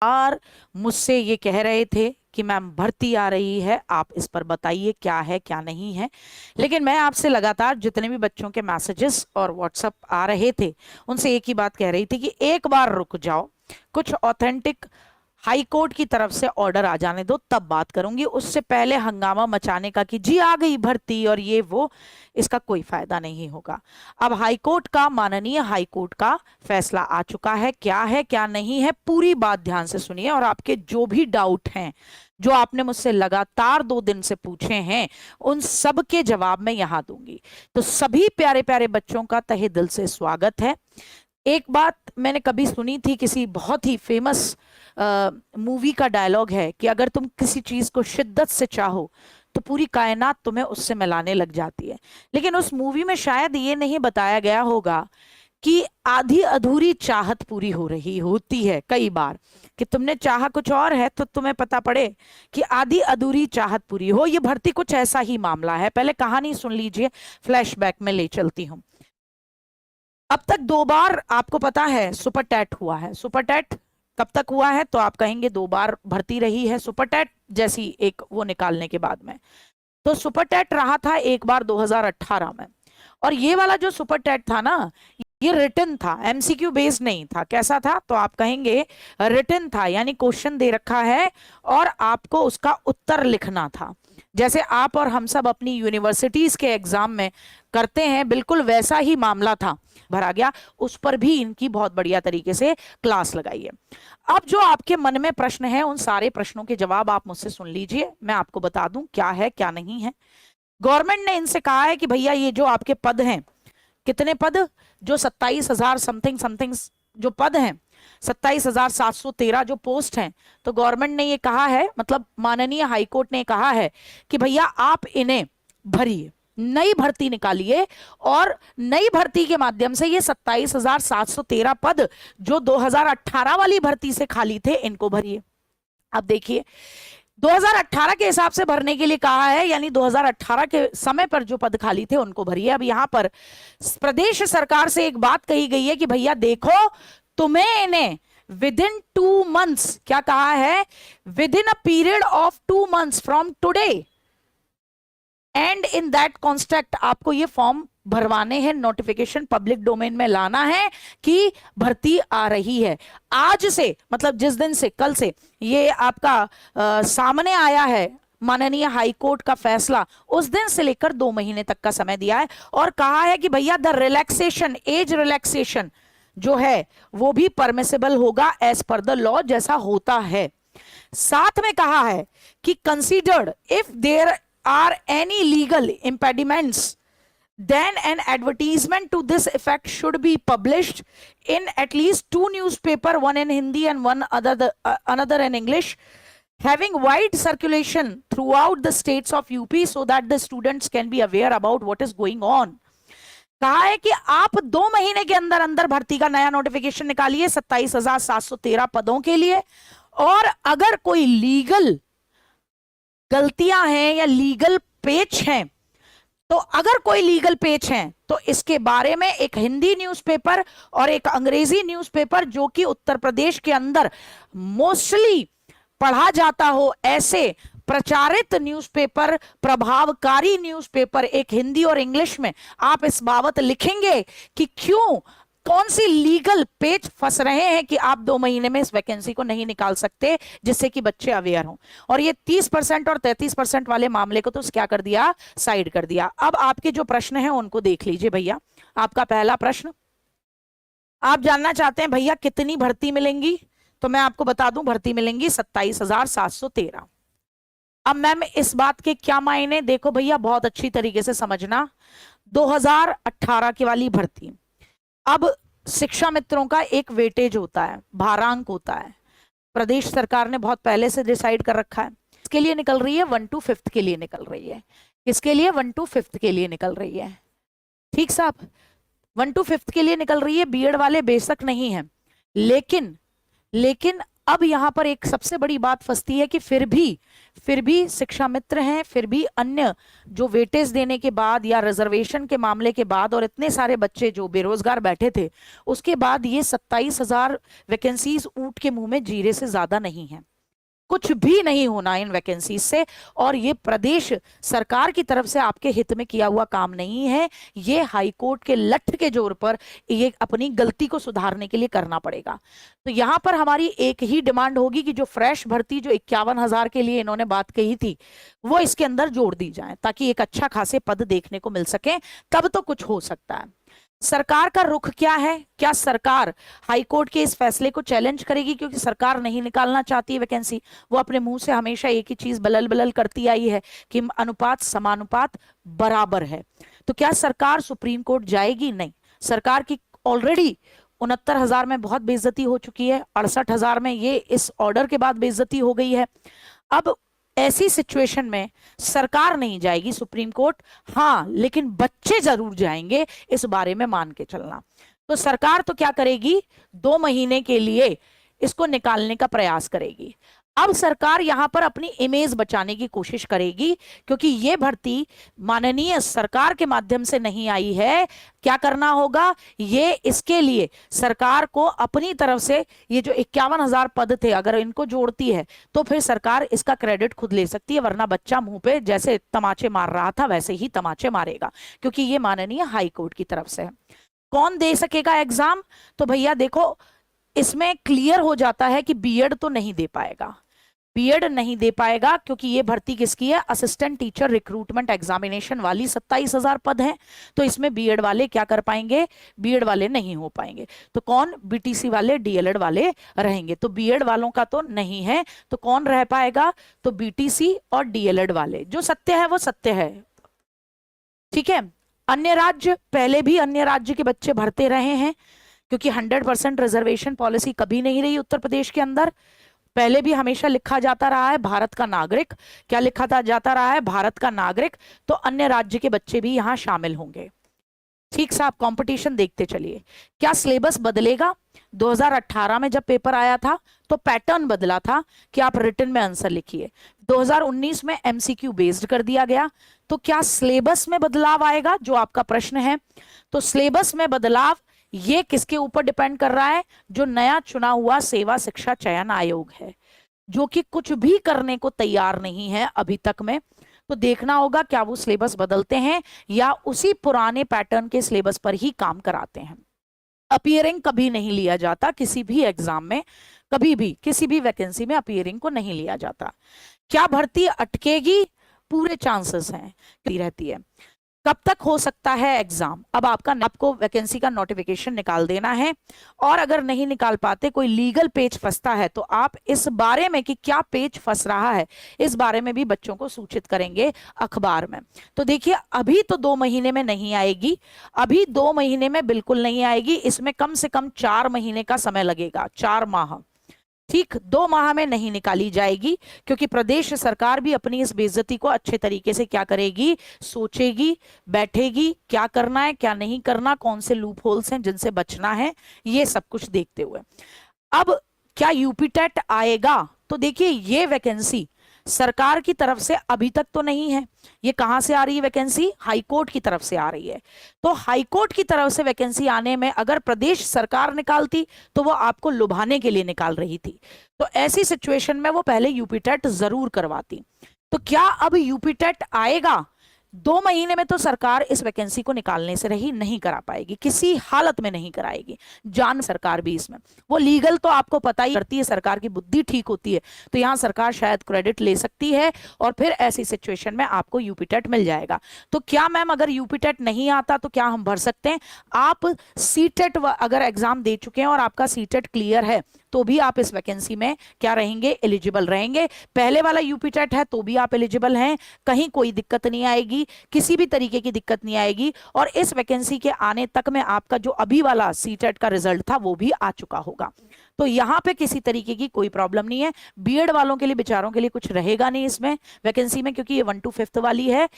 बार मुझसे ये कह रहे थे कि मैम भर्ती आ रही है, आप इस पर बताइए क्या है क्या नहीं है। लेकिन मैं आपसे लगातार जितने भी बच्चों के मैसेजेस और व्हाट्सएप आ रहे थे उनसे एक ही बात कह रही थी कि एक बार रुक जाओ, कुछ ऑथेंटिक हाई कोर्ट की तरफ से ऑर्डर आ जाने दो, तब बात करूंगी। उससे पहले हंगामा मचाने का कि जी आ गई भर्ती और ये वो, इसका कोई फायदा नहीं होगा। अब हाई कोर्ट का, माननीय हाई कोर्ट का फैसला आ चुका है, क्या है क्या नहीं है पूरी बात ध्यान से सुनिए। और आपके जो भी डाउट हैं, जो आपने मुझसे लगातार 2 दिन से पूछे हैं, उन सब के जवाब मैं यहां दूंगी। तो सभी प्यारे प्यारे बच्चों का तहे दिल से स्वागत है। एक बात मैंने कभी सुनी थी, किसी बहुत ही फेमस मूवी का डायलॉग है कि अगर तुम किसी चीज को शिद्दत से चाहो तो पूरी कायनात तुम्हें उससे मिलाने लग जाती है। लेकिन उस मूवी में शायद ये नहीं बताया गया होगा कि आधी अधूरी चाहत पूरी हो रही होती है कई बार, कि तुमने चाहा कुछ और है तो तुम्हें पता पड़े कि आधी अधूरी चाहत पूरी हो। ये भर्ती कुछ ऐसा ही मामला है। पहले कहानी सुन लीजिए, फ्लैशबैक में ले चलती हूँ। अब तक 2 बार आपको पता है सुपर टैट हुआ है। सुपर टैट कब तक हुआ है तो आप कहेंगे 2 बार भर्ती रही है सुपर टैट जैसी एक वो निकालने के बाद में। तो सुपर टैट रहा था एक बार 2018 में। और ये वाला जो सुपर टैट था ना, ये रिटन था, एमसीक्यू बेस्ड नहीं था। कैसा था तो आप कहेंगे रिटन था, यानी क्वेश्चन दे रखा है और आपको उसका उत्तर लिखना था। जैसे आप और हम सब अपनी यूनिवर्सिटीज के एग्जाम में करते हैं, बिल्कुल वैसा ही मामला था। भरा गया, उस पर भी इनकी बहुत बढ़िया तरीके से क्लास लगाई है। अब जो आपके मन में प्रश्न है, उन सारे प्रश्नों के जवाब आप मुझसे सुन लीजिए, मैं आपको बता दूं क्या है क्या नहीं है। गवर्नमेंट ने इनसे कहा है कि भैया ये जो आपके पद हैं, कितने पद, जो 27,000 समथिंग समथिंग जो पद हैं, 27,713 जो पोस्ट हैं, तो गवर्नमेंट ने ये कहा है, मतलब माननीय हाईकोर्ट ने कहा है कि भैया आप इन्हें भरिए, नई भर्ती निकालिए और नई भर्ती के माध्यम से ये 27,713 पद जो 2018 वाली भर्ती से खाली थे इनको भरिए। अब देखिए 2018 के हिसाब से भरने के लिए कहा है, यानी 2018 के समय पर जो पद खाली थे उनको भरिए। अब यहां पर प्रदेश सरकार से एक बात कही गई है कि भैया देखो, तुम्हें इन्हें विद इन 2 मंथ्स, क्या कहा है, with in a period of 2 months from today and in that construct आपको ये फॉर्म भरवाने हैं, नोटिफिकेशन पब्लिक डोमेन में लाना है कि भर्ती आ रही है। आज से, मतलब जिस दिन से, कल से ये आपका सामने आया है माननीय हाई कोर्ट का फैसला, उस दिन से लेकर 2 महीने तक का समय दिया है और कहा है कि भैया द रिलैक्सेशन, एज रिलैक्सेशन जो है वो भी परमिसेबल होगा एज पर द लॉ, जैसा होता है। साथ में कहा है कि considered if there are any legal impediments, then an advertisement to this effect should be published in at least 2 newspaper, one in Hindi and another in English, having wide circulation throughout the states of UP so that the students can be aware about what is going on. कहा है कि आप 2 महीने के अंदर अंदर भर्ती का नया नोटिफिकेशन निकालिए 27,713 पदों के लिए। और अगर कोई लीगल गलतियां हैं या लीगल पेच हैं, तो अगर कोई लीगल पेच हैं तो इसके बारे में एक हिंदी न्यूज़पेपर और एक अंग्रेजी न्यूज़पेपर, जो कि उत्तर प्रदेश के अंदर मोस्टली पढ़ा जाता हो, ऐसे प्रचारित न्यूज़पेपर, प्रभावकारी न्यूज़पेपर, एक हिंदी और इंग्लिश में आप इस बाबत लिखेंगे कि क्यों, कौन सी लीगल पेच फंस रहे हैं कि आप 2 महीने में इस वैकेंसी को नहीं निकाल सकते, जिससे कि बच्चे अवेयर हों। और ये 30% और 33% वाले मामले को तो क्या कर दिया, साइड कर दिया। अब आपके जो प्रश्न हैं उनको देख लीजिए भैया। आपका पहला प्रश्न, आप जानना चाहते हैं भैया कितनी भर्ती मिलेंगी, तो मैं आपको बता दूं भर्ती मिलेंगी 27,713। अब मैम इस बात के क्या मायने, देखो भैया बहुत अच्छी तरीके से समझना। 2018 की वाली भर्ती, अब शिक्षा मित्रों का एक वेटेज होता है, भारांक होता है, प्रदेश सरकार ने बहुत पहले से डिसाइड कर रखा है। इसके लिए निकल रही है 1 to 5th के लिए निकल रही है। इसके लिए 1 to 5th के लिए निकल रही है। ठीक साहब, 1 to 5th के लिए निकल रही है। बीएड वाले बेशक नहीं है, लेकिन अब यहाँ पर एक सबसे बड़ी बात फंसती है कि फिर भी शिक्षा मित्र हैं, फिर भी अन्य जो वेटेज देने के बाद या रिजर्वेशन के मामले के बाद और इतने सारे बच्चे जो बेरोजगार बैठे थे, उसके बाद ये 27,000 वैकेंसीज ऊंट के मुंह में जीरे से ज्यादा नहीं है। कुछ भी नहीं होना इन वैकेंसीज से, और ये प्रदेश सरकार की तरफ से आपके हित में किया हुआ काम नहीं है। ये हाईकोर्ट के लठ के जोर पर ये अपनी गलती को सुधारने के लिए करना पड़ेगा। तो यहां पर हमारी एक ही डिमांड होगी कि जो फ्रेश भर्ती जो 51,000 के लिए इन्होंने बात कही थी वो इसके अंदर जोड़ दी जाए, ताकि एक अच्छा खासे पद देखने को मिल सके, तब तो कुछ हो सकता है। सरकार का रुख क्या है? क्या सरकार हाईकोर्ट के इस फैसले को चैलेंज करेगी? क्योंकि सरकार नहीं निकालना चाहती है वैकेंसी, वो अपने मुंह से हमेशा एक ही चीज बलल बलल करती आई है कि अनुपात समानुपात बराबर है। तो क्या सरकार सुप्रीम कोर्ट जाएगी? नहीं। सरकार की ऑलरेडी 69,000 में बहुत बेइज्जती हो चुकी है, 68,000 में ये इस ऑर्डर के बाद बेइज्जती हो गई है। अब ऐसी सिचुएशन में सरकार नहीं जाएगी सुप्रीम कोर्ट, हाँ लेकिन बच्चे जरूर जाएंगे, इस बारे में मान के चलना। तो सरकार तो क्या करेगी, 2 महीने के लिए इसको निकालने का प्रयास करेगी। अब सरकार यहां पर अपनी इमेज बचाने की कोशिश करेगी, क्योंकि ये भर्ती माननीय सरकार के माध्यम से नहीं आई है। क्या करना होगा, ये इसके लिए सरकार को अपनी तरफ से ये जो 51,000 पद थे अगर इनको जोड़ती है तो फिर सरकार इसका क्रेडिट खुद ले सकती है, वरना बच्चा मुंह पे जैसे तमाचे मार रहा था वैसे ही तमाचे मारेगा, क्योंकि ये माननीय हाई कोर्ट की तरफ से है। कौन दे सकेगा एग्जाम? तो भैया देखो, इसमें क्लियर हो जाता है कि बीएड तो नहीं दे पाएगा। बीएड नहीं दे पाएगा क्योंकि ये भर्ती किसकी है, असिस्टेंट टीचर रिक्रूटमेंट एग्जामिनेशन वाली 27,000 पद हैं। तो इसमें बीएड वाले क्या कर पाएंगे, बीएड वाले नहीं हो पाएंगे। तो कौन, बीटीसी वाले, डीएलएड वाले रहेंगे। तो बीएड वालों का तो नहीं है, तो कौन रह पाएगा, तो बीटीसी और डीएलएड वाले। जो सत्य है वो सत्य है, ठीक है। अन्य राज्य, पहले भी अन्य राज्य के बच्चे भरते रहे हैं, क्योंकि 100% रिजर्वेशन पॉलिसी कभी नहीं रही उत्तर प्रदेश के अंदर। पहले भी हमेशा लिखा जाता रहा है भारत का नागरिक। क्या लिखा था जाता रहा है, भारत का नागरिक। तो अन्य राज्य के बच्चे भी यहां शामिल होंगे। ठीक साहब, कंपटीशन देखते चलिए। क्या सिलेबस बदलेगा? 2018 में जब पेपर आया था तो पैटर्न बदला था कि आप रिटन में आंसर लिखिए। 2019 में एमसीक्यू बेस्ड कर दिया गया। तो क्या सिलेबस में बदलाव आएगा, जो आपका प्रश्न है। तो सिलेबस में बदलाव ये किसके ऊपर डिपेंड कर रहा है, जो नया चुना हुआ सेवा शिक्षा चयन आयोग है, जो कि कुछ भी करने को तैयार नहीं है अभी तक में। तो देखना होगा क्या वो सिलेबस बदलते हैं या उसी पुराने पैटर्न के सिलेबस पर ही काम कराते हैं। अपीयरिंग कभी नहीं लिया जाता किसी भी एग्जाम में, कभी भी किसी भी वैकेंसी में अपीयरिंग को नहीं लिया जाता। क्या भर्ती अटकेगी? पूरे चांसेस हैं, रहती है। कब तक हो सकता है एग्जाम? अब आपको वैकेंसी का नोटिफिकेशन निकाल देना है, और अगर नहीं निकाल पाते, कोई लीगल पेज फंसता है, तो आप इस बारे में कि क्या पेज फंस रहा है इस बारे में भी बच्चों को सूचित करेंगे अखबार में। तो देखिए, अभी तो 2 महीने में नहीं आएगी, अभी 2 महीने में बिल्कुल नहीं आएगी। इसमें कम से कम 4 महीने का समय लगेगा, 4 माह। ठीक, 2 माह में नहीं निकाली जाएगी, क्योंकि प्रदेश सरकार भी अपनी इस बेइज्जती को अच्छे तरीके से क्या करेगी, सोचेगी, बैठेगी, क्या करना है क्या नहीं करना, कौन से लूप होल्स हैं जिनसे बचना है, ये सब कुछ देखते हुए। अब क्या यूपी टेट आएगा? तो देखिए, ये वैकेंसी सरकार की तरफ से अभी तक तो नहीं है। ये कहां से आ रही है वैकेंसी? हाईकोर्ट की तरफ से आ रही है। तो हाईकोर्ट की तरफ से वैकेंसी आने में अगर प्रदेश सरकार निकालती तो वो आपको लुभाने के लिए निकाल रही थी। तो ऐसी सिचुएशन में वो पहले यूपी टेट जरूर करवाती। तो क्या अब यूपी टेट आएगा? 2 महीने में तो सरकार इस वैकेंसी को निकालने से रही नहीं करा पाएगी, किसी हालत में नहीं कराएगी। जान सरकार भी इसमें, वो लीगल तो आपको पता ही करती है, सरकार की बुद्धि ठीक होती है, तो यहाँ सरकार शायद क्रेडिट ले सकती है, और फिर ऐसी सिचुएशन में आपको यूपी टेट मिल जाएगा। तो क्या मैम, अगर यूपी टेट नहीं आता तो क्या हम भर सकते हैं? आप सीटेट अगर एग्जाम दे चुके हैं और आपका सीटेट क्लियर है तो भी आप इस वैकेंसी में क्या रहेंगे, एलिजिबल रहेंगे। पहले वाला यूपी टेट है तो भी आप एलिजिबल हैं, कहीं कोई दिक्कत नहीं आएगी, किसी भी तरीके की दिक्कत नहीं आएगी। और इस वैकेंसी के आने तक में आपका जो अभी वाला सीटेट का रिजल्ट था वो भी आ चुका होगा। तो यहाँ पे किसी तरीके की कोई प्रॉब्लम नहीं है। बीएड वालों के लिए, बेचारों के लिए कुछ रहेगा नहीं इसमें वैकेंसी में, क्योंकि ये 1 to 5th वाली है।